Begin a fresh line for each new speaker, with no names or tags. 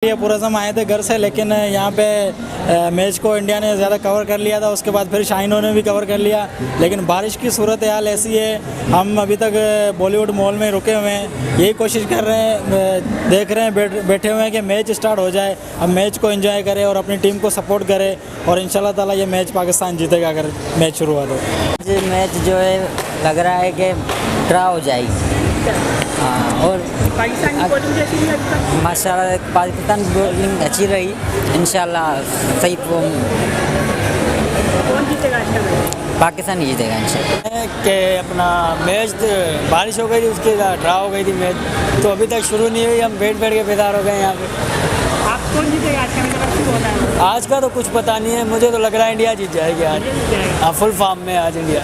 ये पूरा समय आए थे घर से, लेकिन यहाँ पे मैच को इंडिया ने ज़्यादा कवर कर लिया था। उसके बाद फिर शाइनों ने भी कवर कर लिया, लेकिन बारिश की सूरत हाल ऐसी है, हम अभी तक बॉलीवुड मॉल में रुके हुए हैं। यही कोशिश कर रहे हैं, देख रहे हैं, बैठे हुए हैं कि मैच स्टार्ट हो जाए, हम मैच को एंजॉय करें और अपनी टीम को सपोर्ट करें, और इंशाल्लाह ताला ये मैच पाकिस्तान जीतेगा अगर मैच शुरू हुआ तो।
मैच जो है लग रहा है कि ड्रा हो जाएगी। हाँ, और
पाकिस्तान की बॉलिंग कैसी रही अभी तक?
माशाल्लाह पाकिस्तान बॉलिंग अच्छी रही, इंशाल्लाह सही
कौन जीतेगा आज का मैच?
पाकिस्तान ही जीतेगा इंशाल्लाह।
कि अपना मैच बारिश हो गई थी, उसके ड्रा हो गई थी मैच, तो अभी तक शुरू नहीं हुई। हम बैठ के बेदार हो गए यहाँ पे।
आप कौन जीतेगा आज का मैच अगर शुरू होता है?
आज का तो कुछ पता नहीं है, मुझे तो लग रहा है इंडिया जीत जाएगी आज। हाँ, फुल फॉर्म में आज इंडिया।